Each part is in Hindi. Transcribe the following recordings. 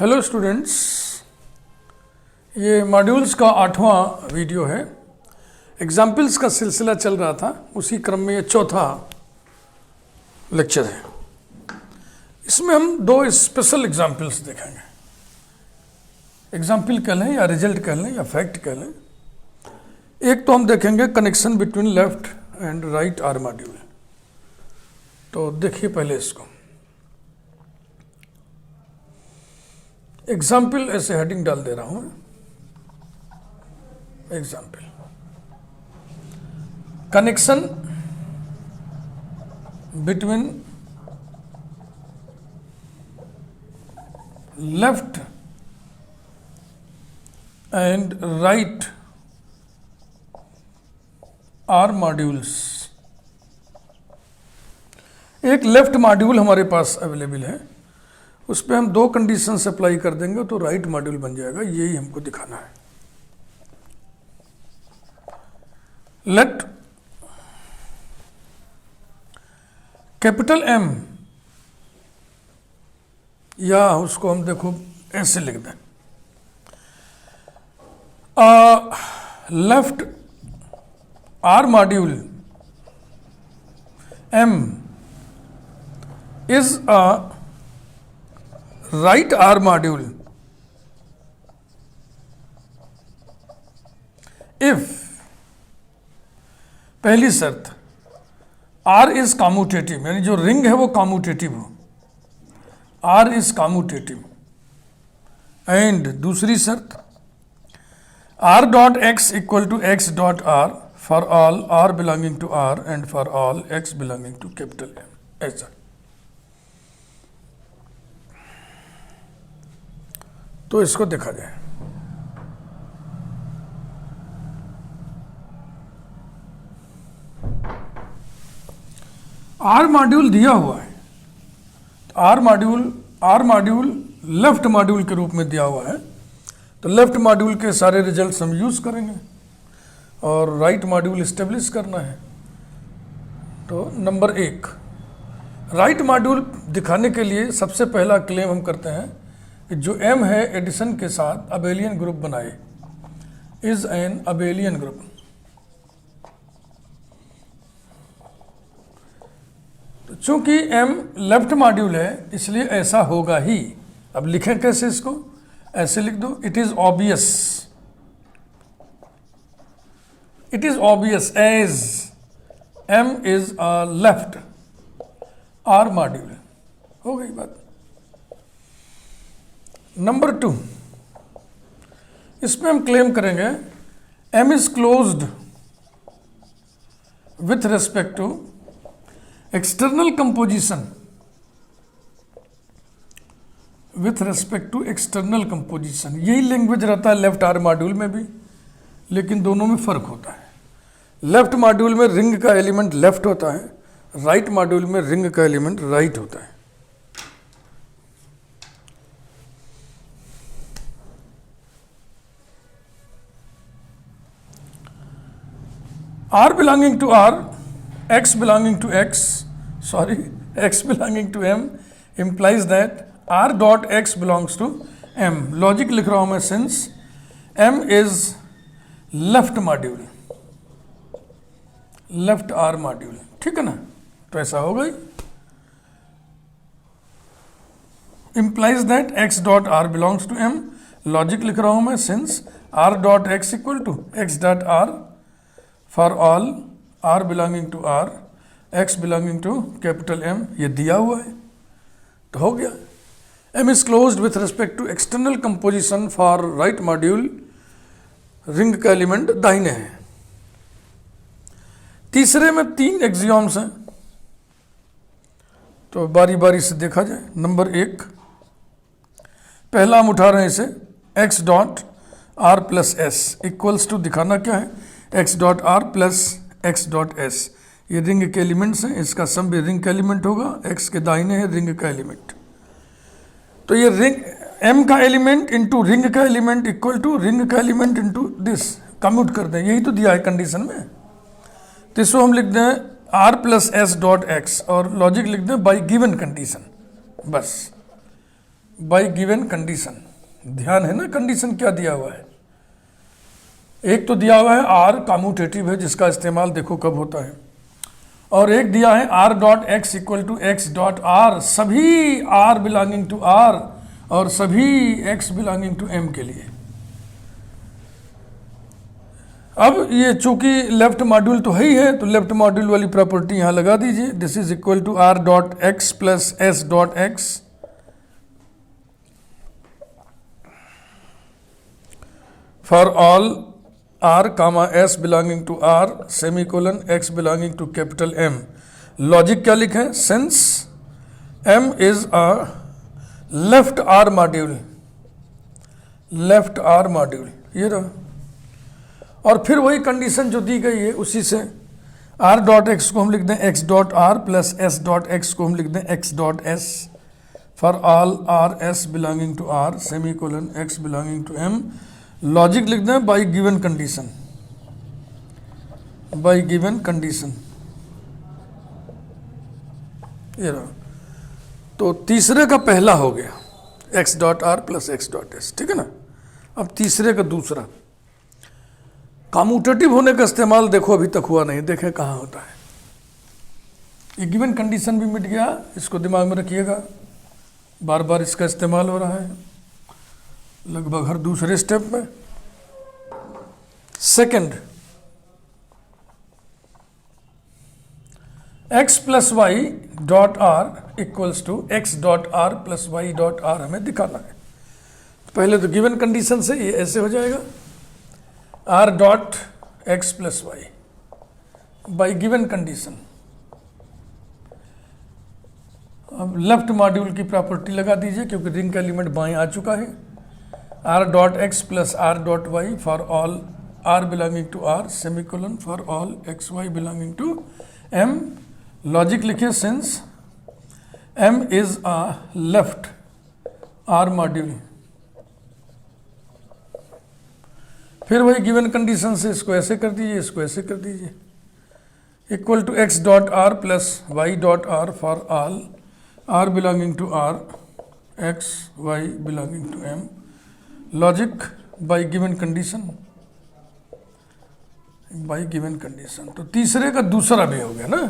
हेलो स्टूडेंट्स, ये मॉड्यूल्स का 8वां वीडियो है। एग्जाम्पल्स का सिलसिला चल रहा था, उसी क्रम में ये चौथा लेक्चर है। इसमें हम दो स्पेशल एग्जाम्पल्स देखेंगे। एग्जाम्पल कह लें या रिजल्ट कह लें या फैक्ट कह लें। एक तो हम देखेंगे connection between left and right R module. तो देखिए पहले इसको। एग्जाम्पल ऐसे हेडिंग डाल दे रहा हूं। Example connection between left and right R modules. एक लेफ्ट मॉड्यूल हमारे पास अवेलेबल है, उस पर हम दो कंडीशन अप्लाई कर देंगे तो राइट मॉड्यूल बन जाएगा। यही हमको दिखाना है। लेट कैपिटल एम, या उसको हम देखो ऐसे लिख दें, left R module M is a right R module if, पहली शर्त, आर इज कॉम्यूटेटिव, यानी जो रिंग है वो कॉम्यूटेटिव हो, आर इज कॉम्यूटेटिव। एंड दूसरी शर्त, R dot x equal to x dot R for all R belonging to R and for all x belonging to capital M. ऐसा तो इसको देखा जाए। आर मॉड्यूल दिया हुआ है, आर मॉड्यूल लेफ्ट मॉड्यूल के रूप में दिया हुआ है। तो लेफ्ट मॉड्यूल के सारे रिजल्ट्स हम यूज करेंगे और राइट मॉड्यूल इस्टेब्लिश करना है। तो नंबर एक, राइट मॉड्यूल दिखाने के लिए सबसे पहला क्लेम हम करते हैं कि जो m है एडिशन के साथ अबेलियन ग्रुप बनाए, इज एन अबेलियन ग्रुप। तो चूंकि m लेफ्ट मॉड्यूल है इसलिए ऐसा होगा ही। अब लिखें कैसे इसको? ऐसे लिख दो, it is obvious as m is a left R module. हो गई बात। नंबर 2, इसमें हम क्लेम करेंगे m is closed with respect to external composition, with respect to external composition. यही लैंग्वेज रहता है लेफ्ट आर मॉड्यूल में भी, लेकिन दोनों में फर्क होता है। लेफ्ट मॉड्यूल में रिंग का एलिमेंट लेफ्ट होता है, राइट मॉड्यूल में रिंग का एलिमेंट राइट होता है। R belonging to R, X belonging to X, X belonging to M implies that R dot X belongs to M. Logic लिख रहा हूं मैं, since M is left module, left R module, ठीक है ना? तो ऐसा हो गई। implies that X dot R belongs to M, logic लिख रहा हूं मैं, since R dot X equal to X dot R for all R belonging to R, X belonging to capital M, ये दिया हुआ है तो हो गया। M is closed with respect to external composition for right module, ring का एलिमेंट दाहिने है। तीसरे में 3 एक्सियोम्स हैं, तो बारी बारी से देखा जाए। नंबर 1, पहला हम उठा रहे हैं इसे, x dot R plus s equals to, दिखाना क्या है, x dot R plus x dot s. ये रिंग के एलिमेंट्स हैं, इसका सम भी रिंग का एलिमेंट होगा, x के दाहिने है रिंग का एलिमेंट। तो ये रिंग m का एलिमेंट इंटू रिंग का एलिमेंट इक्वल टू रिंग का एलिमेंट इंटू दिस, कम्यूट कर दें, यही तो दिया है कंडीशन में। तो इसको हम लिख दें r plus s dot x और लॉजिक लिख दें बाई गिवन कंडीशन, बस बाई गिवन कंडीशन। ध्यान है ना कंडीशन क्या दिया हुआ है। एक तो दिया हुआ है आर कम्यूटेटिव है जिसका इस्तेमाल देखो कब होता है, और एक दिया है R dot x equal to x dot R, सभी आर बिलोंगिंग टू आर और सभी एक्स बिलोंगिंग टू एम के लिए। अब ये चूंकि लेफ्ट मॉड्यूल तो है ही है, तो लेफ्ट मॉड्यूल वाली प्रॉपर्टी यहां लगा दीजिए। This is equal to R dot x plus s dot x for all R comma s belonging to R semicolon x belonging to capital M. Logic क्या लिखे? Since M is a left R module, left R module, ये रहा। और फिर वही कंडीशन जो दी गई है उसी से आर डॉट एक्स को हम लिख दें x dot R plus s dot x को हम लिख दें x dot s for all R s belonging to R semicolon x belonging to M. Logic लिख दें by given condition, by given condition, ये रहा। तो तीसरे का पहला हो गया x dot R plus x dot s, ठीक है ना। अब तीसरे का दूसरा कम्यूटेटिव होने का इस्तेमाल देखो अभी तक हुआ नहीं, देखें कहाँ होता है। ये गिवन कंडीशन भी मिट गया, इसको दिमाग में रखिएगा, बार बार इसका इस्तेमाल हो रहा है लगभग हर दूसरे स्टेप में। Second, x plus y dot R equals to x dot R plus y dot R हमें दिखाना है। पहले तो गिवन कंडीशन से ये ऐसे हो जाएगा R dot x plus y by given condition. अब लेफ्ट मॉड्यूल की प्रॉपर्टी लगा दीजिए क्योंकि रिंग का एलिमेंट बाएं आ चुका है। R dot x plus R dot Y for all R belonging to R semicolon for all x Y belonging to M. Logic लिखिए since M is a left R module, फिर वही गिवन कंडीशन से इसको ऐसे कर दीजिए, इसको ऐसे कर दीजिए, equal to x dot R plus y dot R for all R belonging to R x Y belonging to M. Logic by given condition, by given condition. तो तीसरे का दूसरा भी हो गया ना,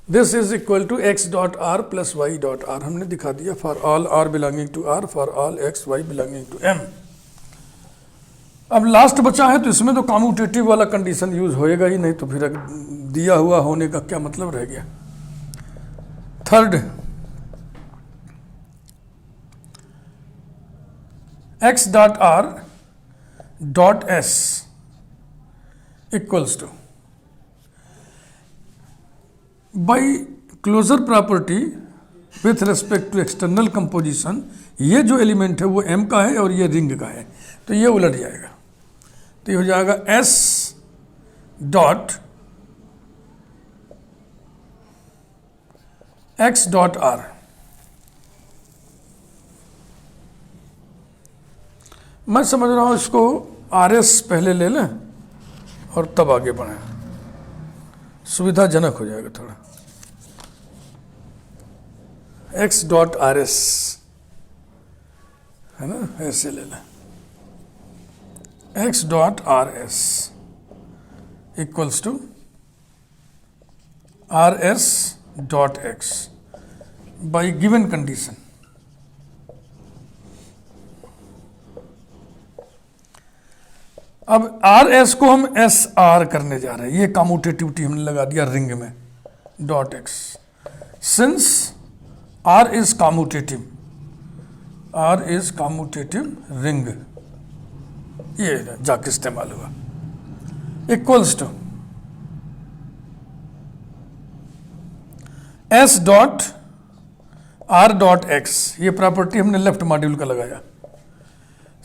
this is equal to x dot R plus y dot R हमने दिखा दिया for all R belonging to R for all x Y belonging to M. अब लास्ट बचा है तो इसमें तो कम्यूटेटिव वाला कंडीशन यूज होएगा ही नहीं, तो फिर दिया हुआ होने का क्या मतलब रह गया। Third, x dot R dot s equals to by closure property with respect to external composition, ये जो एलिमेंट है वो एम का है और ये रिंग का है, तो ये उलट जाएगा। तो ये हो जाएगा S dot x dot are. मैं समझ रहा हूं इसको आर एस पहले ले लें और तब आगे बढ़ें, सुविधाजनक हो जाएगा थोड़ा। एक्स डॉट आर एस है ना, ऐसे ले लें x dot R s equals to R s dot x by given condition. अब आर एस को हम एस आर करने जा रहे हैं, ये कम्यूटेटिविटी हमने लगा दिया रिंग में dot x. Since R is commutative, R is commutative ring, ये जाके इस्तेमाल हुआ, equals to s dot R dot x, ये प्रॉपर्टी हमने लेफ्ट मॉड्यूल का लगाया।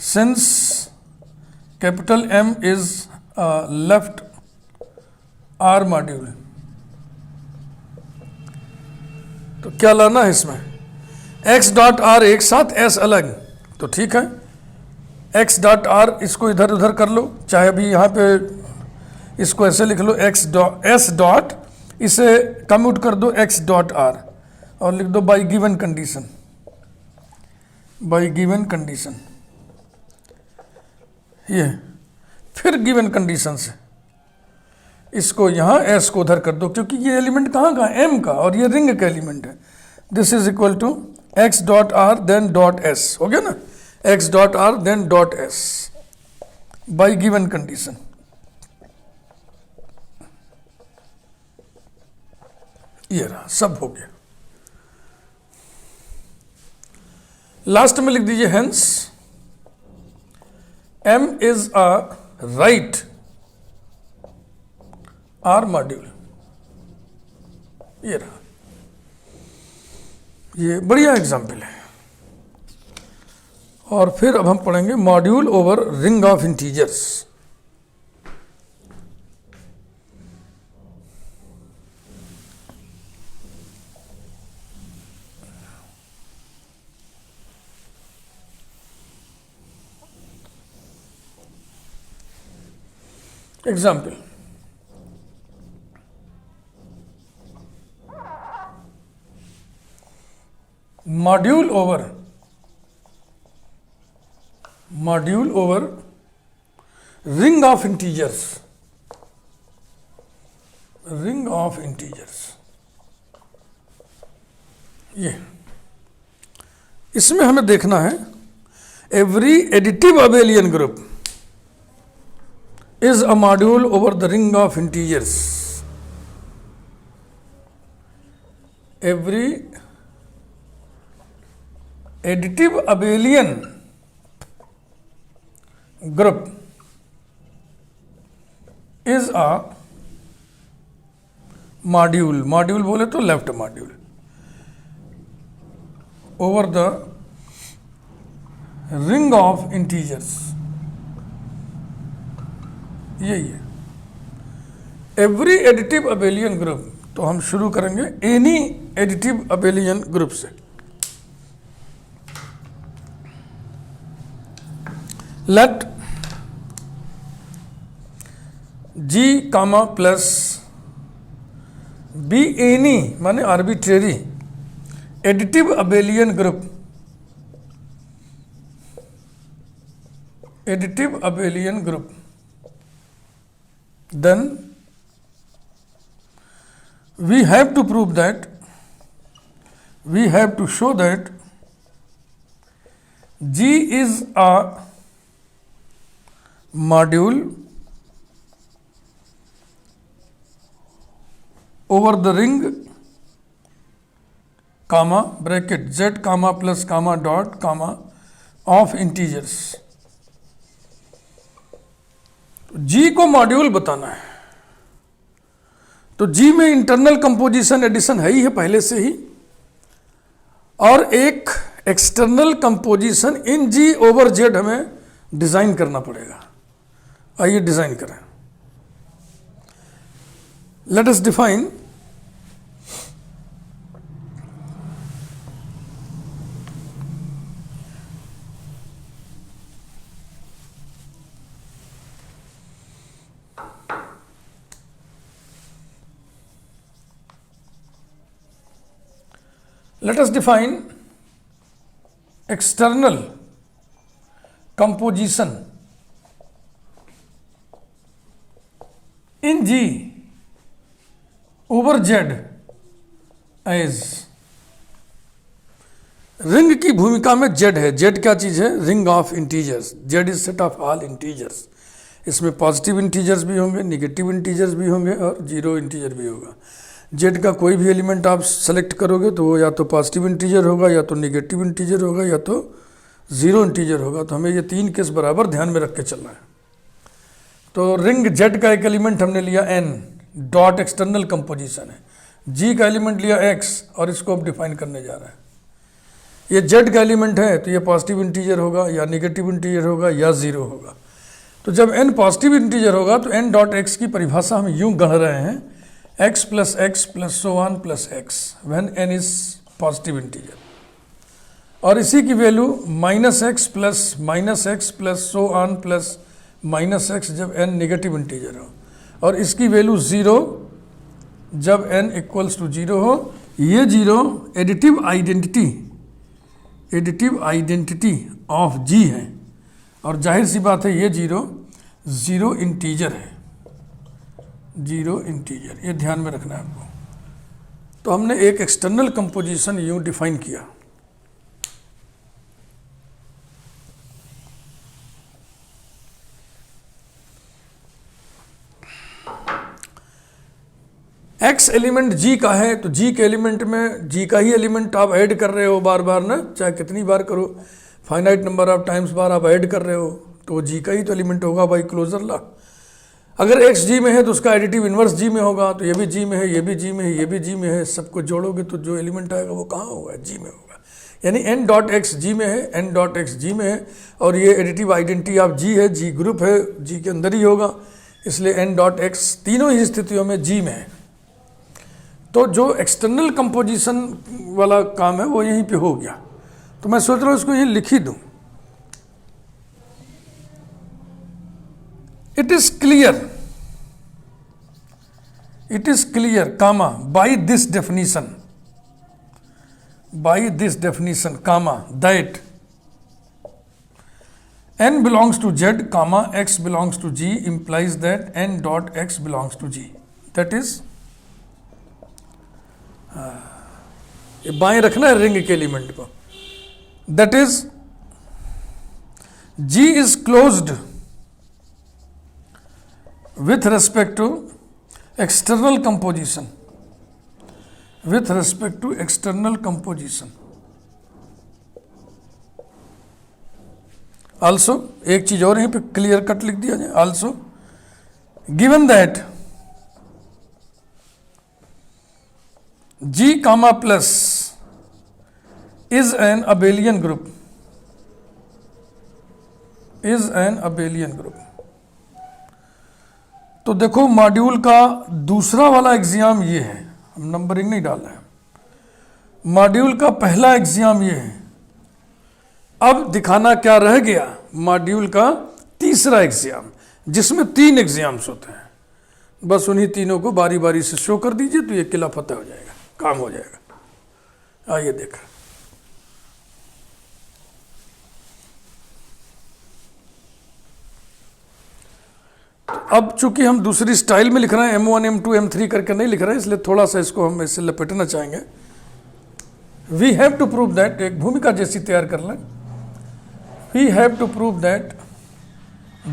Since capital M is left R module, तो क्या लाना है इसमें, एक्स डॉट आर एक साथ एस अलग, तो ठीक है। एक्स डॉट आर इसको इधर उधर कर लो, चाहे अभी यहाँ पे इसको ऐसे लिख लो एक्स डॉट एस डॉट, इसे कम्यूट कर दो एक्स डॉट आर और लिख दो by given condition. By given condition, ये फिर गिवन कंडीशन से इसको यहाँ एस को उधर कर दो, क्योंकि ये एलिमेंट कहाँ का है, एम का, और ये रिंग का एलिमेंट है। This is equal to x dot R then dot s, हो गया ना, x dot R then dot s by given condition. ये रहा, सब हो गया। लास्ट में लिख दीजिए hence M is a right R module. ये रहा, ये बढ़िया एग्जाम्पल है। और फिर अब हम पढ़ेंगे module over ring of integers. Example, module over ring of integers, ring of integers. ये इसमें हमें देखना है every additive abelian group is a module over the ring of integers. Every additive abelian group is a module, module बोले तो left module over the ring of integers। यही है एवरी एडिटिव अबेलियन ग्रुप। तो हम शुरू करेंगे एनी एडिटिव अबेलियन ग्रुप से। Let G comma plus be any माने arbitrary additive abelian group, additive abelian group, then we have to prove that, we have to show that G is a module over the ring comma bracket Z comma plus comma dot comma of integers। जी को मॉड्यूल बताना है, तो जी में इंटरनल कंपोजिशन एडिशन है ही है पहले से ही, और एक external composition in G over Z हमें डिजाइन करना पड़ेगा। आइए डिजाइन करें। Let us define let us define external composition in G over Z as ring की भूमिका में Z है। Z क्या चीज है? Ring of integers. Z is set of all integers. इसमें पॉजिटिव इंटीजर्स भी होंगे, निगेटिव इंटीजर्स भी होंगे और जीरो इंटीजर भी होगा। जेड का कोई भी एलिमेंट आप सेलेक्ट करोगे तो वो या तो पॉजिटिव इंटीजर होगा, या तो निगेटिव इंटीजर होगा, या तो ज़ीरो इंटीजर होगा। तो हमें ये तीन केस बराबर ध्यान में रख के चलना है। तो रिंग जेड का एक एलिमेंट हमने लिया एन, डॉट एक्सटर्नल कंपोजिशन है। जी का एलिमेंट लिया एक्स और इसको अब डिफाइन करने जा रहा है। ये जेड का एलिमेंट है तो ये पॉजिटिव इंटीजर होगा या निगेटिव इंटीजर होगा या ज़ीरो होगा। तो जब एन पॉजिटिव इंटीजर होगा तो एन डॉट एक्स की परिभाषा हम यूँ गढ़ रहे हैं, x plus so on plus x when n is positive integer, और इसी की value -x plus so on plus -x जब n नेगेटिव इंटीजर हो, और इसकी वैल्यू 0 जब n इक्वल्स टू 0 हो। ये 0 additive identity additive identity of G है, और जाहिर सी बात है ये जीरो इंटीजर है, जीरो इंटीजर, ये ध्यान में रखना है आपको। तो हमने एक एक्सटर्नल कंपोजिशन यूं डिफाइन किया, एक्स एलिमेंट जी का है, तो जी के एलिमेंट में जी का ही एलिमेंट आप ऐड कर रहे हो बार बार ना, चाहे कितनी बार करो, फाइनाइट नंबर ऑफ टाइम्स बार आप ऐड कर रहे हो, तो जी का ही तो एलिमेंट होगा बाई क्लोजर लॉ। अगर एक्स जी में है तो उसका एडिटिव इन्वर्स जी में होगा, तो ये भी जी में है, ये भी जी में है, ये भी जी में है, सबको जोड़ोगे तो जो एलिमेंट आएगा वो कहाँ होगा, जी में होगा। यानी एन डॉट एक्स जी में है, एन डॉट एक्स जी में है, और ये एडिटिव आइडेंटिटी ऑफ जी है, जी ग्रुप है, जी के अंदर ही होगा, इसलिए एन डॉट एक्स तीनों ही स्थितियों में जी में है। तो जो एक्सटर्नल कंपोजिशन वाला काम है वो यहीं पे हो गया, तो मैं सोच रहा हूँ इसको यहीं लिख ही दूँ। It is clear comma by this definition comma that n belongs to z comma x belongs to g implies that n dot x belongs to g, that is ये बाएं रखना है रिंग के एलिमेंट को, that is g is closed with respect to external composition, with respect to external composition. Also एक चीज और यहीं पे क्लियर कट लिख दिया जाए, also given that G comma plus is an abelian group, is an abelian group. तो देखो मॉड्यूल का दूसरा वाला एग्जाम ये है, हम नंबरिंग नहीं डाल रहे हैं, मॉड्यूल का पहला एग्जाम ये है। अब दिखाना क्या रह गया, मॉड्यूल का तीसरा एग्जाम, जिसमें 3 एग्जाम्स होते हैं, बस उन्हीं तीनों को बारी बारी से शो कर दीजिए तो ये किला फतेह हो जाएगा, काम हो जाएगा। आइए देखा, अब चूंकि हम दूसरी स्टाइल में लिख रहे हैं, M1 M2 M3 करके नहीं लिख रहे हैं, इसलिए थोड़ा सा इसको हम ऐसे लपेटना चाहेंगे। We have to prove that, एक भूमिका जैसी तैयार कर लें, we have to prove that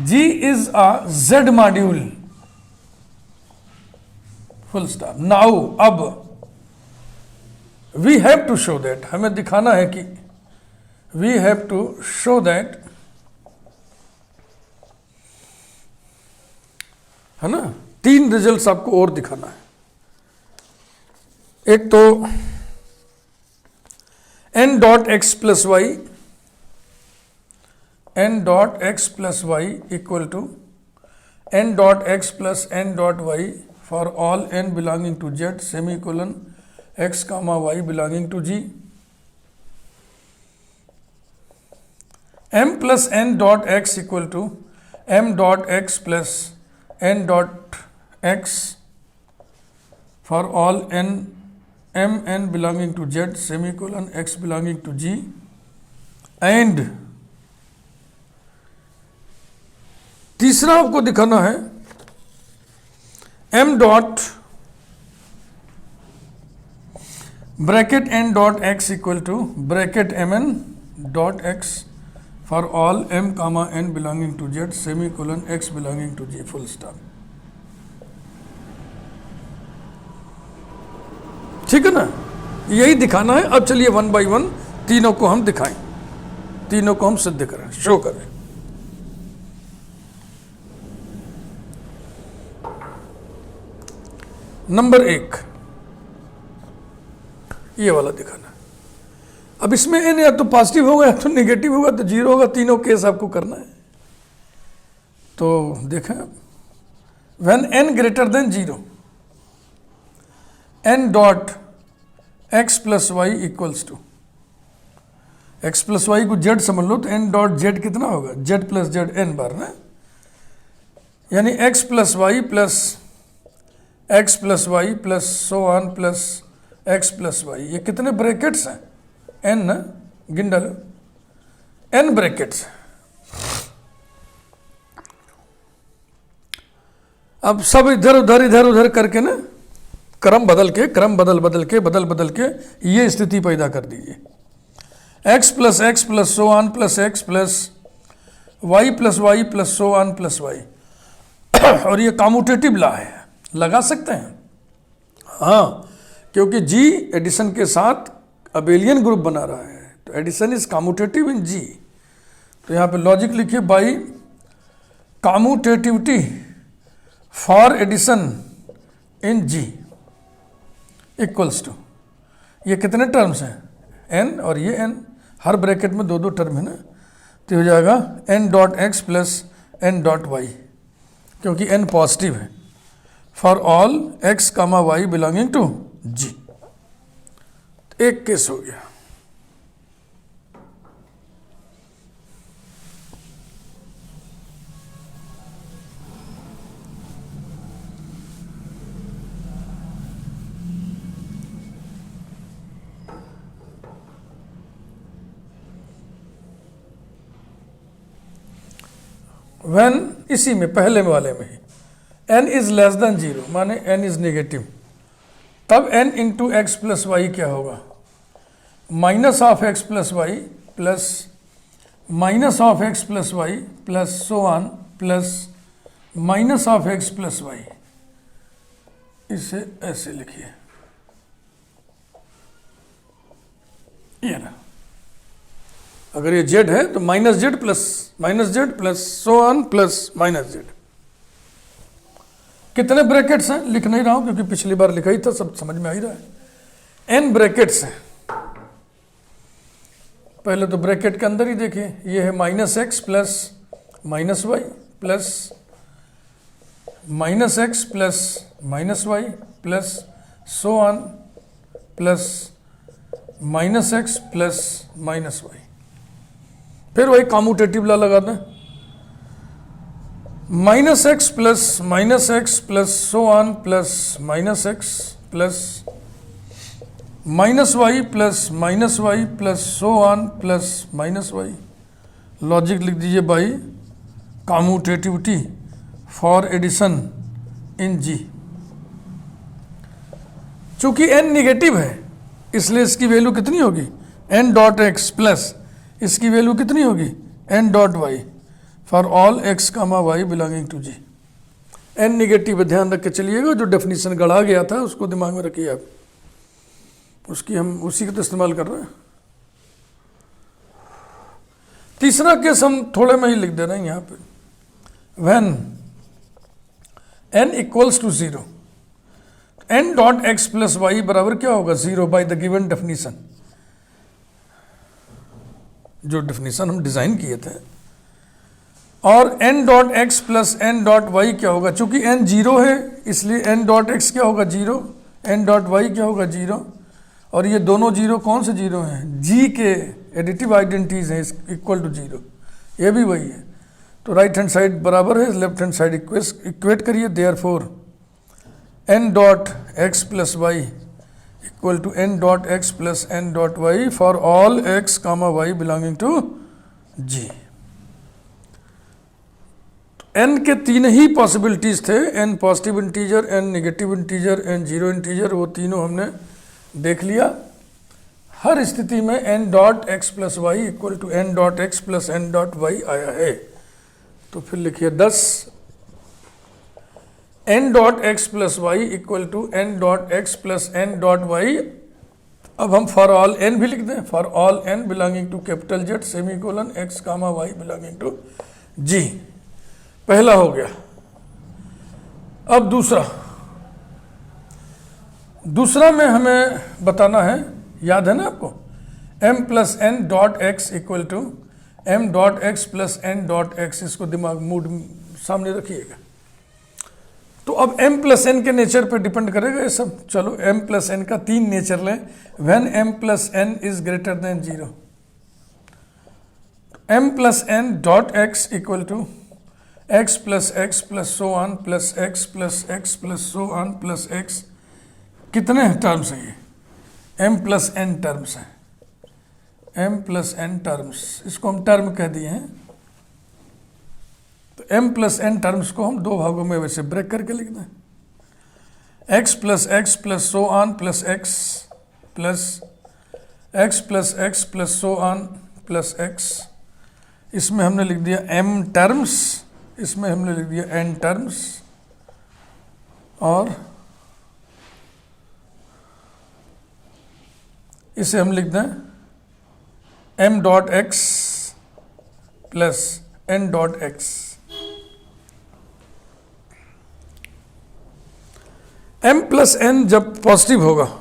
G is a Z module, full stop. Now अब we have to show that, हमें दिखाना है कि we have to show that, है ना, 3 रिजल्ट्स आपको और दिखाना है। एक तो n dot x plus y, n dot x plus Y equal to n dot x plus n dot Y for all n belonging to z semicolon x comma y belonging to g, m plus n dot x equal to m dot x plus n dot x for all n m n belonging to z semicolon x belonging to g, and तीसरा आपको दिखाना है m dot bracket n dot x equal to bracket mn dot x for all m comma n belonging to z semicolon x belonging to g full stop। ठीक है ना, यही दिखाना है। अब चलिए 1 by 1 तीनों को हम दिखाएं, तीनों को हम सिद्ध करें, शो करें। नंबर 1 ये वाला दिखाना। अब इसमें n या तो पॉजिटिव होगा या तो नेगेटिव होगा, तो 0 होगा, तीनों केस आपको करना है। तो देखें, when n greater than 0 n dot x plus y equals to, x plus y को z समझ लो, तो n डॉट z कितना होगा, z प्लस z n बार ना, यानी x plus y plus so on plus x plus y, ये कितने ब्रैकेट्स हैं, n ना, गिन डालो, n ब्रैकेट्स। अब सब इधर उधर करके ना क्रम बदल के ये स्थिति पैदा कर दीजिए, x plus x plus so on plus x plus y plus so on plus y. और ये कम्यूटेटिव लॉ है, लगा सकते हैं हाँ, क्योंकि g एडिशन के साथ अबेलियन ग्रुप बना रहा है, तो addition is commutative in g। तो यहाँ पे लॉजिक लिखिए, by commutativity for addition in g equals to, ये कितने टर्म्स हैं n और ये n, हर ब्रैकेट में दो टर्म है ना, तो हो जाएगा n dot x plus n dot y, क्योंकि n पॉजिटिव है, for all x comma Y belonging to g। एक केस हो गया। When इसी में पहले वाले में ही n इज लेस देन 0 माने n इज नेगेटिव, तब n into x plus y क्या होगा, minus of x plus y plus minus of x plus y plus so on plus minus of x plus Y. इसे ऐसे लिखिए, ये ना, अगर ये z है तो minus Z plus so on plus minus Z. कितने ब्रैकेट्स हैं लिख नहीं रहा हूं क्योंकि पिछली बार लिखा ही था, सब समझ में आ ही रहा है। n ब्रैकेट्स हैं, पहले तो ब्रैकेट के अंदर ही देखिए, ये है minus x plus minus y plus minus x plus minus y plus so on plus minus x plus minus y. फिर वही कम्यूटेटिव लॉ लगा दें, minus x plus so on plus minus x plus minus y plus so on plus minus y. Logic लिख दीजिए by commutativity for addition in g. चूंकि n निगेटिव है इसलिए इसकी वैल्यू कितनी होगी, n डॉट एक्स प्लस इसकी वैल्यू कितनी होगी, n dot Y for all x comma Y belonging to g. n negative है, ध्यान रख के चलिएगा, जो डेफिनेशन गढ़ा गया था उसको दिमाग में रखिए आप, उसकी हम उसी का तो इस्तेमाल कर रहे हैं। तीसरा केस हम थोड़े में ही लिख दे रहे हैं यहाँ पे, when n equals to 0, n dot x plus y बराबर क्या होगा 0 बाई द गिवन डेफिनेशन, जो डेफिनेशन हम डिजाइन किए थे। और n dot x plus n dot y क्या होगा, चूंकि n 0 है इसलिए n डॉट एक्स क्या होगा 0, n डॉट वाई क्या होगा 0, और ये दोनों जीरो कौन से जीरो हैं, g के एडिटिव आइडेंटिटीज हैं इक्वल टू 0, ये भी वही है। तो राइट हैंड साइड बराबर है, लेफ्ट हैंड साइड इक्वेट करिए, therefore n dot x plus Y equal to n dot x plus n dot Y for all x comma Y belonging to g। n के तीन ही पॉसिबिलिटीज थे, n positive integer, n negative integer, n zero integer, वो तीनों हमने देख लिया। हर स्थिति में n dot x plus Y equal to n dot x plus n dot y आया है। तो फिर लिखिए 10 n dot x plus Y equal to n dot x plus n dot Y. अब हम फॉर ऑल n भी लिख दें, for all n belonging to capital Z semicolon X comma Y belonging to G. पहला हो गया। अब दूसरा में हमें बताना है, याद है ना आपको, m plus n dot x equal to m dot x plus n dot x, इसको दिमाग मूड सामने रखिएगा। तो अब m प्लस n के नेचर पे डिपेंड करेगा ये सब। चलो m प्लस n का तीन नेचर लें, when m plus n is greater than 0, m plus n dot x equal to x plus so on plus x plus so on plus x। कितने टर्म्स हैं ये, m प्लस n टर्म्स हैं, m प्लस n टर्म्स, इसको हम टर्म कह दिए हैं। तो m प्लस n टर्म्स को हम दो भागों में वैसे ब्रेक करके लिख दें, x plus so on plus x plus x plus so on plus x। इसमें हमने लिख दिया m टर्म्स, इसमें हमने लिख दिया n टर्म्स, और इसे हम लिख दें m dot x plus n dot x। m plus n जब पॉजिटिव होगा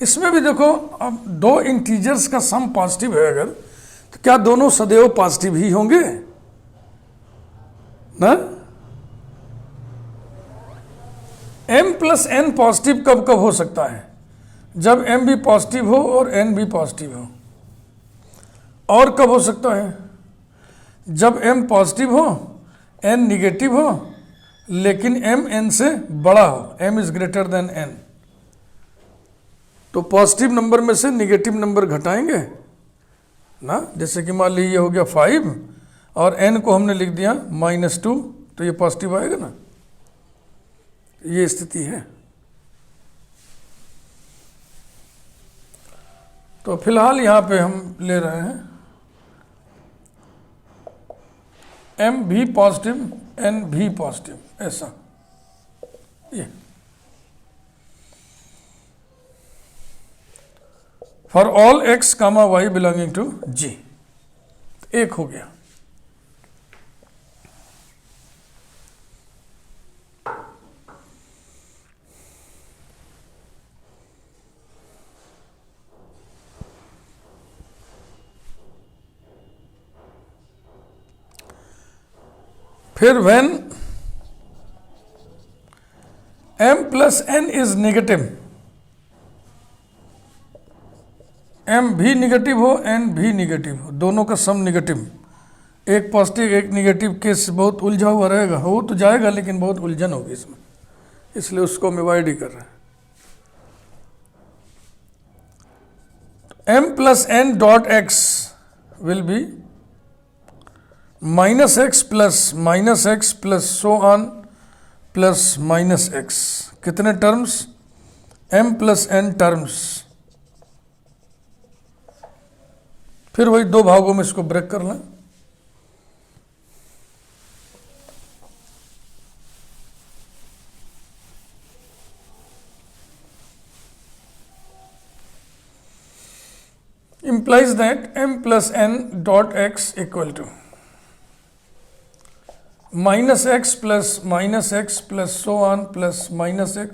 इसमें भी देखो, अब दो इंटीजर्स का सम पॉजिटिव है अगर, तो क्या दोनों सदैव पॉजिटिव ही होंगे ना? m प्लस n पॉजिटिव कब कब हो सकता है? जब m भी पॉजिटिव हो और n भी पॉजिटिव हो। और कब हो सकता है? जब m पॉजिटिव हो, n निगेटिव हो, लेकिन m n से बड़ा हो, m is greater then n। तो पॉजिटिव नंबर में से निगेटिव नंबर घटाएंगे ना, जैसे कि मान लीजिए हो गया 5 और n को हमने लिख दिया -2, तो ये पॉजिटिव आएगा ना। ये स्थिति है। तो फिलहाल यहाँ पे हम ले रहे हैं m भी पॉजिटिव n भी पॉजिटिव, ऐसा ये for all x comma y belonging to g। एक हो गया। फिर when m plus n is negative, m भी निगेटिव हो n भी निगेटिव हो, दोनों का सम निगेटिव, एक पॉजिटिव एक निगेटिव केस बहुत उलझा हुआ रहेगा, हो तो जाएगा लेकिन बहुत उलझन होगी इसमें, इसलिए उसको हम अवॉइड ही कर रहे हैं। m plus n dot x will be -x plus so on plus -x। कितने terms? m plus n terms. फिर वही दो भागों में इसको ब्रेक कर लें। implies that m plus n dot x equal to -x plus so on plus -x,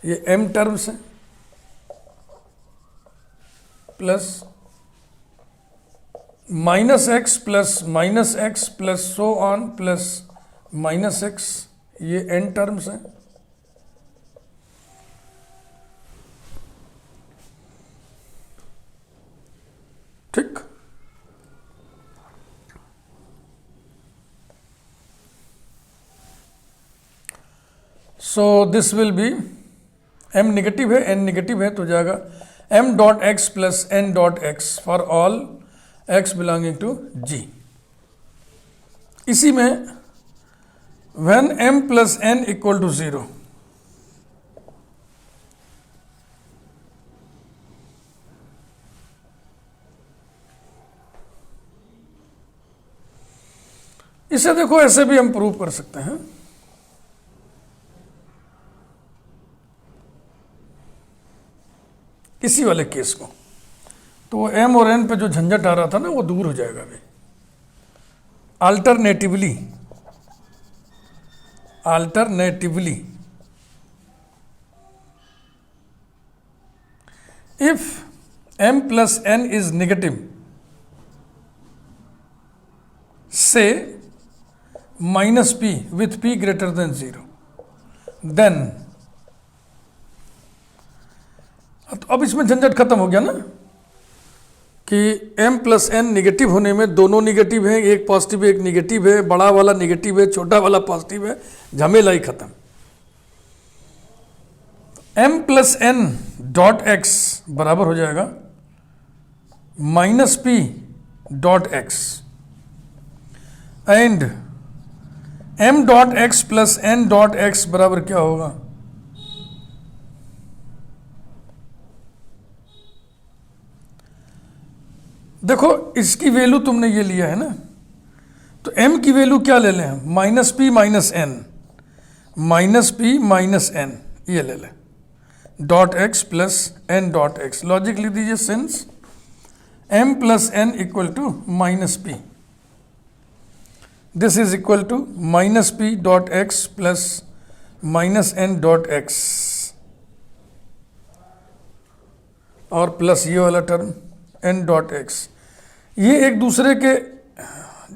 ये m टर्म्स है, plus -x plus so on plus -x, ये n टर्म्स हैं। ठीक। So this will be, m negative है n निगेटिव है तो जाएगा m dot x plus n dot x for all x belonging to g। इसी में when m plus n equal to 0, इसे देखो ऐसे भी हम प्रूव कर सकते हैं। इसी वाले केस को, तो वो m और n पे जो झंझट आ रहा था ना वो दूर हो जाएगा अभी। Alternatively if m plus n is negative, से -p with p greater than 0, then तो अब इसमें झंझट खत्म हो गया ना कि m प्लस n निगेटिव होने में दोनों निगेटिव है, एक पॉजिटिव एक निगेटिव है, बड़ा वाला निगेटिव है, छोटा वाला पॉजिटिव है, झमेला ही खत्म। m plus n dot x बराबर हो जाएगा minus p dot x and m dot x plus n dot x बराबर क्या होगा? देखो इसकी वैल्यू तुमने ये लिया है ना, तो m की वैल्यू क्या ले लें? Minus p minus n, minus p minus n ये ले लें, dot x plus n dot x। Logic लिख दीजिए, since m plus n equal to minus p, this is equal to minus p dot x plus minus n dot x और प्लस ये वाला टर्म n डॉट x। ये एक दूसरे के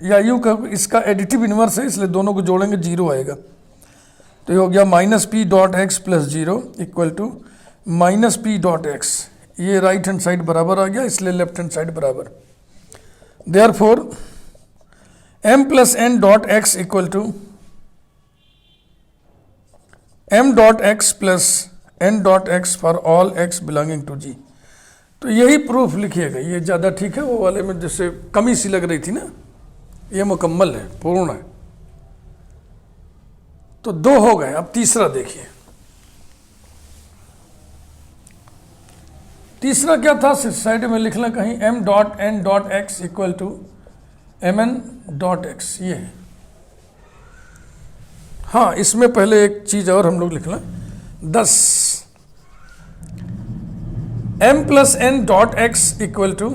या यूं का इसका एडिटिव इनवर्स है, इसलिए दोनों को जोड़ेंगे जीरो आएगा। तो ये हो गया minus p dot x plus zero equal to minus p dot x. ये राइट हैंड साइड बराबर आ गया, इसलिए लेफ्ट हैंड साइड बराबर। Therefore m plus n dot x equal to m dot x plus n dot x for all x belonging to g। तो यही प्रूफ लिखिएगा, ये ज़्यादा ठीक है, वो वाले में जैसे कमी सी लग रही थी ना, ये मुकम्मल है, पूर्ण है। तो दो हो गए, अब तीसरा देखिए। तीसरा क्या था? साइड में लिख लें कहीं, m dot n dot x equal to mn dot x, ये है। हाँ, इसमें पहले एक चीज़ और हम लोग लिख लें, 10 m plus n dot x equal to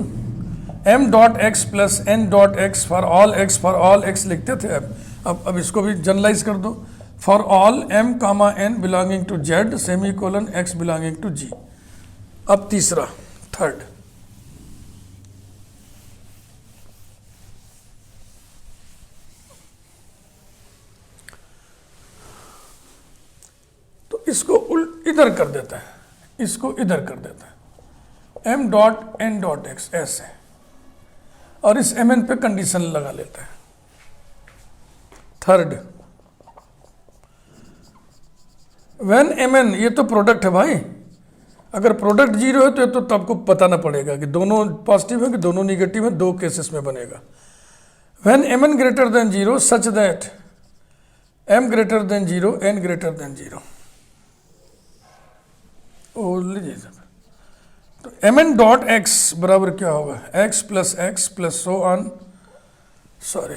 m dot x plus n dot x for all x लिखते थे। अब इसको भी जनरलाइज कर दो, for all m comma n belonging to z semicolon x belonging to g। अब तीसरा, थर्ड, तो इसको इधर कर देता है, इसको इधर कर देता है, m dot n dot x ऐसे, और इस mn पे कंडीशन लगा लेता है। थर्ड, व्हेन mn, ये तो प्रोडक्ट है भाई, अगर प्रोडक्ट जीरो है तो ये तो आपको बताना पड़ेगा कि दोनों पॉजिटिव है कि दोनों निगेटिव है, दो केसेस में बनेगा। When mn greater than zero such that m greater than zero n greater than zero. लीजिए, तो mn डॉट x बराबर क्या होगा? x plus so on, sorry,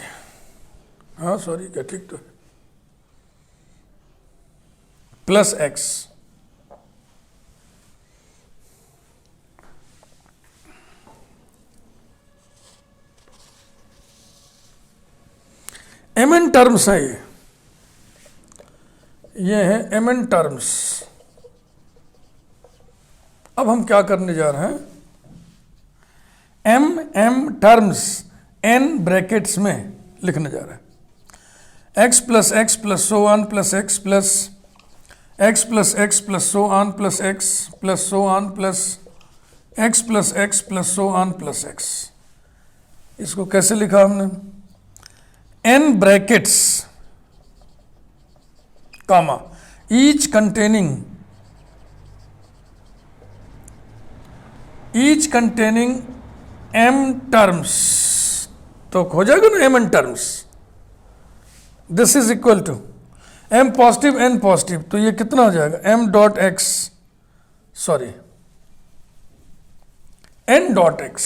हाँ सॉरी, क्या ठीक तो है, प्लस x mn टर्म्स है, ये है mn टर्म्स। अब हम क्या करने जा रहे हैं? m टर्म्स n ब्रैकेट्स में लिखने जा रहे हैं। x plus so on plus x plus plus so on plus so on plus so on plus x। इसको कैसे लिखा हमने? n brackets comma each containing m terms, तो हो जाएगा ना mn terms. This is equal to m positive n positive, तो ये कितना हो जाएगा? m dot x, sorry n dot x,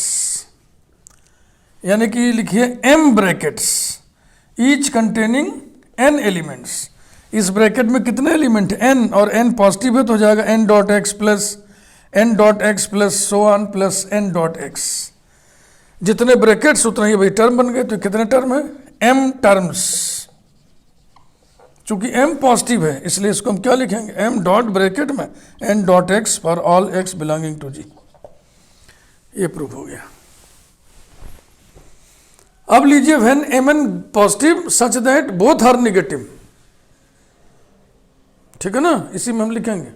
यानी कि लिखिए m brackets each containing n elements. इस ब्रैकेट में कितने एलिमेंट है? n, और n पॉजिटिव है तो हो जाएगा n dot x plus so on plus n dot x। जितने ब्रैकेट्स उतना ही भाई टर्म बन गए, तो कितने टर्म है? m terms. चूंकि m पॉजिटिव है इसलिए इसको हम क्या लिखेंगे? m डॉट ब्रैकेट में n dot x for all x belonging to g। ये प्रूफ हो गया। अब लीजिए, when mn positive such that both are negative, ठीक है ना, इसी में हम लिखेंगे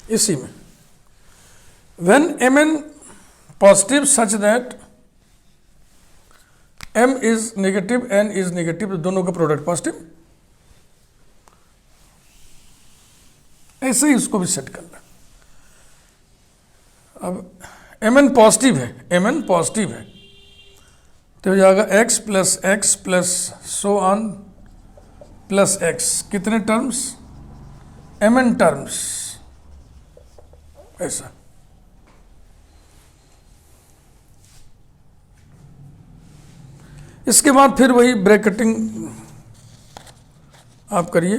इसी में when mn positive such that m is negative n is negative, तो दोनों का प्रोडक्ट पॉजिटिव। ऐसे ही उसको भी सेट करना। अब mn पॉजिटिव है, mn पॉजिटिव है, तो हो जाएगा x plus so on plus x, कितने टर्म्स, mn टर्म्स, ऐसा। इसके बाद फिर वही ब्रैकेटिंग आप करिए।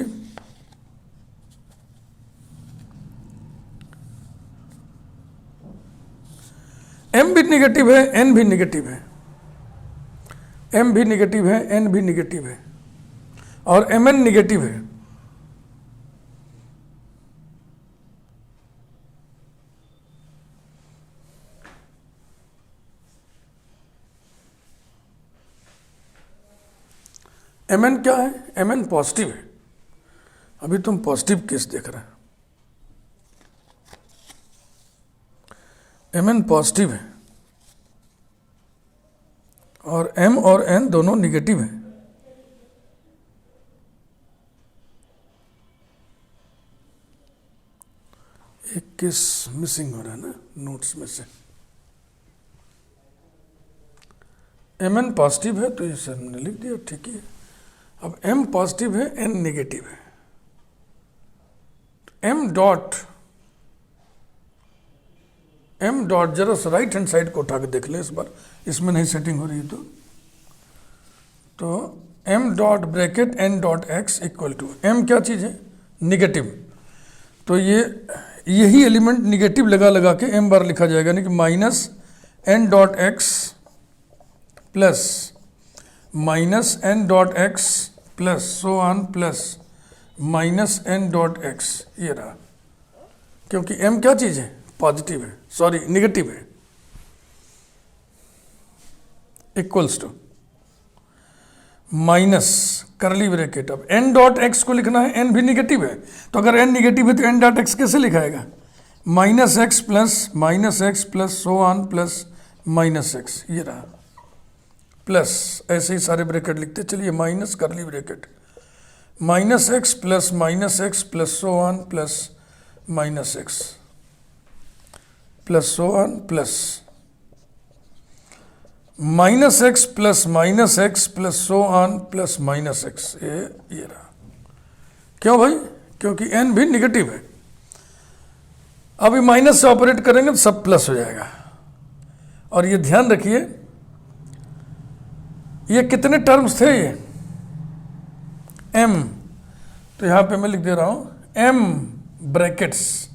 m भी निगेटिव है, n भी निगेटिव है, m भी निगेटिव है, n भी निगेटिव है, और mn निगेटिव है। mn क्या है, mn पॉजिटिव है। अभी तुम पॉजिटिव केस देख रहे हैं, mn पॉजिटिव है और m और n दोनों निगेटिव हैं। एक केस मिसिंग हो रहा है ना नोट्स में से। mn पॉजिटिव है तो ये सर हमने लिख दिया, ठीक ही है। अब m पॉजिटिव है, n नेगेटिव है, m डॉट जरा सा राइट हैंड साइड को उठा के देख ले इस बार, इसमें नहीं सेटिंग हो रही है तो m dot bracket n dot x equal to, m क्या चीज़ है, निगेटिव, तो ये यही एलिमेंट निगेटिव लगा के m बार लिखा जाएगा, यानी कि minus n dot x plus minus n dot x plus so on plus minus n dot x, ये रहा। क्योंकि m क्या चीज़ है, पॉजिटिव है, सॉरी निगेटिव है, equals to minus curly bracket. अब n डॉट x को लिखना है, n भी निगेटिव है, तो अगर n निगेटिव है तो n डॉट x कैसे लिखाएगा, minus x plus so on plus minus X, ये रहा, प्लस ऐसे ही सारे ब्रैकेट लिखते चलिए, minus curly bracket minus x plus so on plus minus x plus so on plus minus x plus so on plus minus X, ये रहा। क्यों भाई, क्योंकि n भी निगेटिव है। अभी माइनस से ऑपरेट करेंगे तो सब प्लस हो जाएगा। और ये ध्यान रखिए, ये कितने टर्म्स थे, ये m, तो यहां पे मैं लिख दे रहा हूं m ब्रैकेट्स,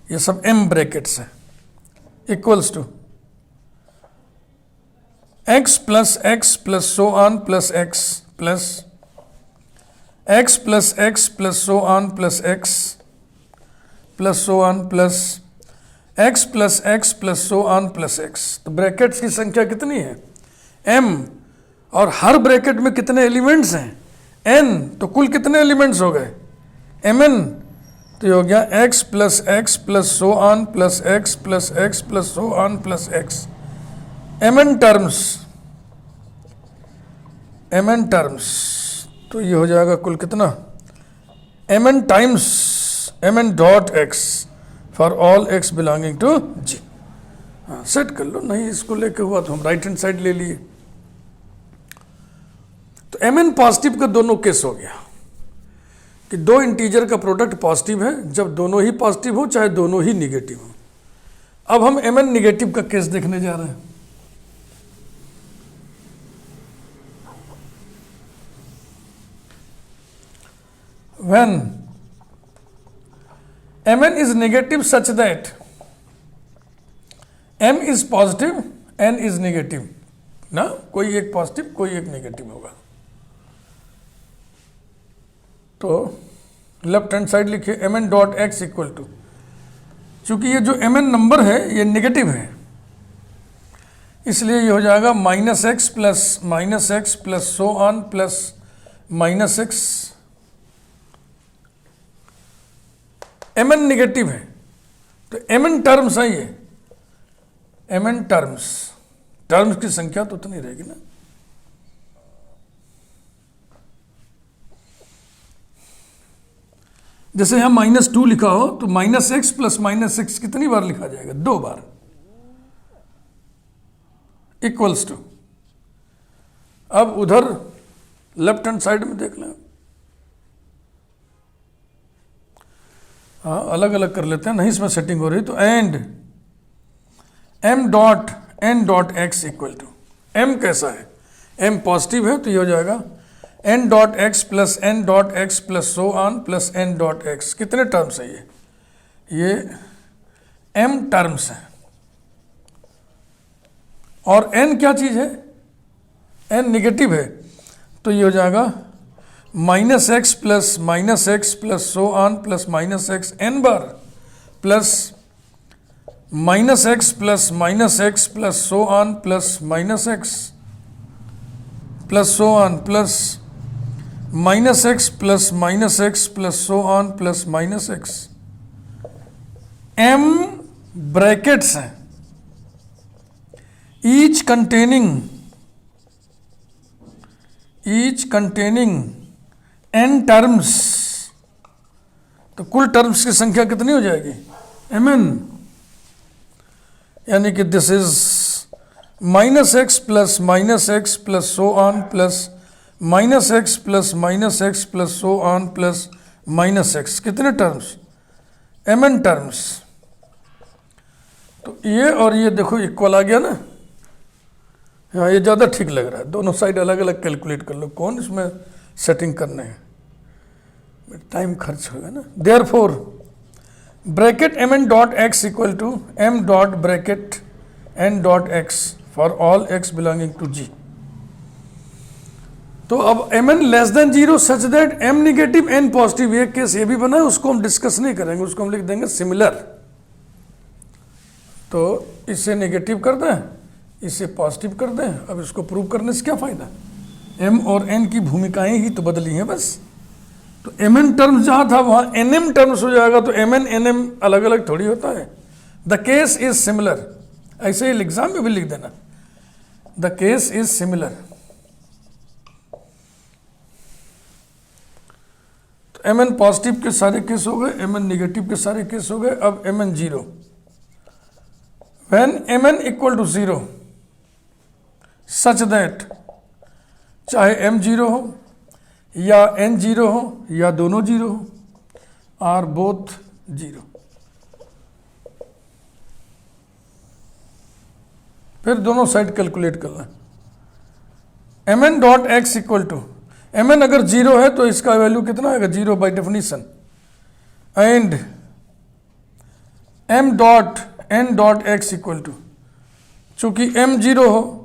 ये सब m ब्रैकेट्स है, equals to x plus so on plus x plus so on plus so on plus x plus so on plus x। तो ब्रैकेट्स की संख्या कितनी है, m, और हर ब्रैकेट में कितने एलिमेंट्स हैं, n, तो कुल कितने एलिमेंट्स हो गए, mn, तो ये हो गया x plus so on plus x plus so on plus x, mn terms, तो ये हो जाएगा कुल कितना, mn times mn dot x for all x belonging to g। हाँ, सेट कर लो, नहीं इसको लेके हुआ तो हम राइट हैंड साइड ले लिए। तो mn पॉजिटिव का दोनों केस हो गया कि दो इंटीजर का प्रोडक्ट पॉजिटिव है जब दोनों ही पॉजिटिव हो चाहे दोनों ही निगेटिव हो। अब हम mn निगेटिव का केस देखने जा रहे हैं। When mn is negative such that m is positive, n is negative, ना, कोई एक पॉजिटिव कोई एक नेगेटिव होगा। तो लेफ्ट हैंड साइड लिखिए mn dot x equal to, चूंकि ये जो mn नंबर है ये नेगेटिव है, इसलिए ये हो जाएगा minus x plus so on plus minus x m n negative है तो एम एन टर्म्स है, ये एम एन टर्म्स की संख्या तो उतनी रहेगी ना। जैसे यहां -2 लिखा हो तो -x प्लस -6 कितनी बार लिखा जाएगा? 2 बार, इक्वल्स टू। अब उधर लेफ्ट हैंड साइड में देख लें, हाँ अलग अलग कर लेते हैं, नहीं इसमें सेटिंग हो रही तो and m dot n dot x equal to, m कैसा है? m पॉजिटिव है तो ये हो जाएगा n dot x plus n dot x plus so on plus n dot x। कितने टर्म्स है ये m टर्म्स है। और n क्या चीज है? n निगेटिव है तो ये हो जाएगा -x plus so on plus -x n bar plus -x plus so on plus -x plus so on plus -x plus so on plus -x। m brackets हैं, ईच कंटेनिंग n टर्म्स, तो कुल टर्म्स की संख्या कितनी हो जाएगी? mn, यानी कि this is -x plus so on plus -x plus so on plus -x। कितने टर्म्स? mn terms. तो ये और ये देखो इक्वल आ गया ना। हाँ ये ज़्यादा ठीक लग रहा है, दोनों साइड अलग अलग कैलकुलेट कर लो, कौन इसमें सेटिंग करने हैं, टाइम खर्च होगा ना। Therefore bracket mn dot x equal to m dot bracket n dot x for all x belonging to g। तो अब mn less than 0 such that m negative n positive, ये केस ये भी बना है, उसको हम डिस्कस नहीं करेंगे, उसको हम लिख देंगे सिमिलर। तो इसे नेगेटिव कर दें, इसे पॉजिटिव कर दें। अब इसको प्रूव करने से क्या फायदा? m और n की भूमिकाएं ही तो बदली हैं बस। तो mn टर्म्स जहां था वहां nm टर्म्स हो जाएगा, तो mn nm अलग अलग थोड़ी होता है। द केस इज सिमिलर, ऐसे ही एग्जाम में भी लिख देना, द केस इज सिमिलर। तो mn पॉजिटिव के सारे केस हो गए, mn निगेटिव के सारे केस हो गए। अब mn 0, when mn equal to 0 such that चाहे m 0 हो या n 0 हो या दोनों 0 हो, आर बोथ 0। फिर दोनों साइड कैलकुलेट करना। mn dot x equal to, mn अगर 0 है तो इसका वैल्यू कितना आएगा? 0 by definition. And m dot n dot x equal to, चूंकि m 0 हो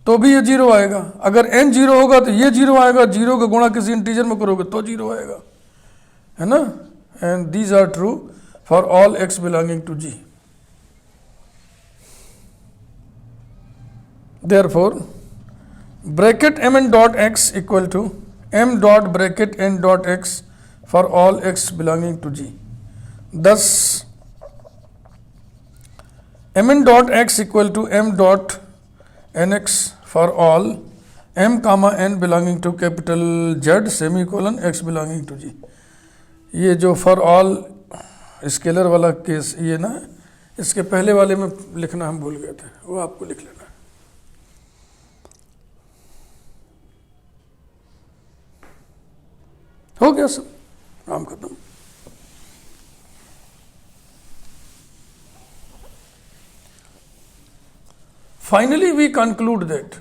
तो भी ये 0 आएगा, अगर n 0 होगा तो ये 0 आएगा, 0 का गुणा किसी इंटीजर में करोगे तो 0 आएगा, है ना। And these are true for all x belonging to g। Therefore bracket mn dot x equal to m dot bracket n dot x for all x belonging to g। thus mn dot x equal to m dot nx for all m comma n belonging to capital Z semicolon x belonging to g। ये जो फॉर ऑल स्केलर वाला केस ये ना, इसके पहले वाले में लिखना हम भूल गए थे, वो आपको लिख लेना। हो गया सब, काम खत्म। Finally, we conclude that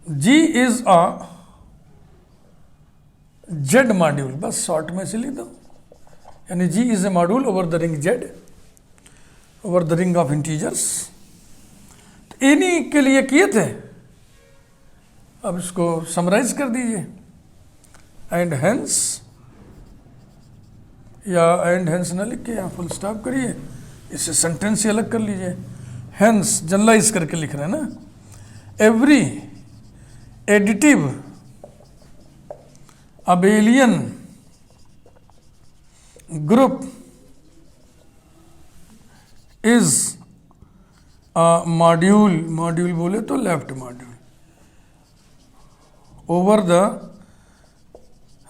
G is a Z module, बस शॉर्ट में से लिख दो, यानी G is a module over the ring Z, over the ring of integers. तो इन्हीं के लिए किए थे, अब इसको समराइज कर दीजिए। एंड हेंस, या एंड हेंस ना लिख के यहाँ फुल स्टॉप करिए, इसे सेंटेंस से अलग कर लीजिए। हेंस जनरलाइज करके लिख रहे हैं ना, every additive abelian group is a module बोले तो left module over the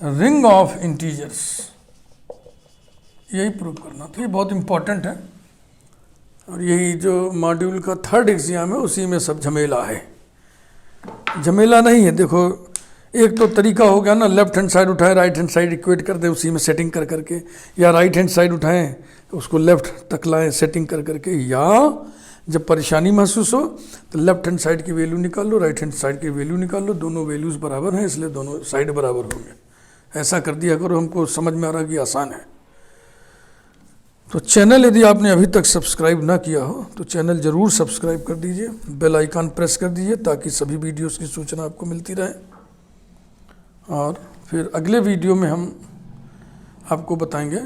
ring of integers, यही प्रूव करना। तो ये बहुत इंपॉर्टेंट है और यही जो मॉड्यूल का थर्ड एग्जाम है उसी में सब झमेला है। झमेला नहीं है, देखो एक तो तरीका हो गया ना, लेफ्ट हैंड साइड उठाएं राइट हैंड साइड इक्वेट कर दें उसी में सेटिंग कर करके, या राइट हैंड साइड उठाएं उसको लेफ्ट तक लाएं सेटिंग कर करके, या जब परेशानी महसूस हो तो लेफ्ट हैंड साइड की वैल्यू निकाल लो, राइट हैंड साइड की वैल्यू निकाल लो, दोनों वैल्यूज़ बराबर हैं इसलिए दोनों साइड बराबर होंगे। ऐसा कर दिया करो, हमको समझ में आ रहा कि आसान है। तो चैनल यदि आपने अभी तक सब्सक्राइब ना किया हो तो चैनल ज़रूर सब्सक्राइब कर दीजिए, बेल आइकन प्रेस कर दीजिए ताकि सभी वीडियोस की सूचना आपको मिलती रहे। और फिर अगले वीडियो में हम आपको बताएंगे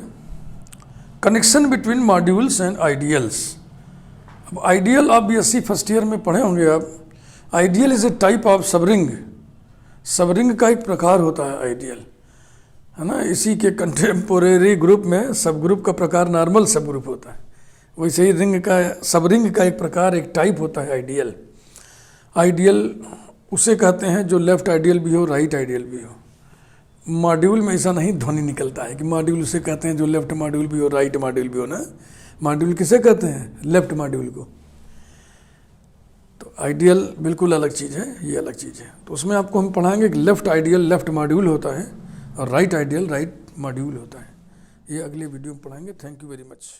connection between modules and ideals. अब आइडियल आप BSc फर्स्ट ईयर में पढ़े होंगे आप। Ideal is a type of subring, subring का एक प्रकार होता है आइडियल, है ना। इसी के कंटेम्पोरेरी ग्रुप में सब ग्रुप का प्रकार नॉर्मल सब ग्रुप होता है, वैसे ही रिंग का सबरिंग का एक प्रकार एक टाइप होता है आइडियल। आइडियल उसे कहते हैं जो लेफ्ट आइडियल भी हो राइट आइडियल भी हो। मॉड्यूल में ऐसा नहीं ध्वनि निकलता है कि मॉड्यूल उसे कहते हैं जो लेफ्ट मॉड्यूल भी हो राइट मॉड्यूल भी हो ना। मॉड्यूल किसे कहते हैं? लेफ्ट मॉड्यूल को। तो आइडियल बिल्कुल अलग चीज़ है, ये अलग चीज़ है। तो उसमें आपको हम पढ़ाएंगे कि लेफ्ट आइडियल लेफ्ट मॉड्यूल होता है और राइट आइडियल राइट मॉड्यूल होता है। ये अगले वीडियो में पढ़ाएंगे। Thank you very much.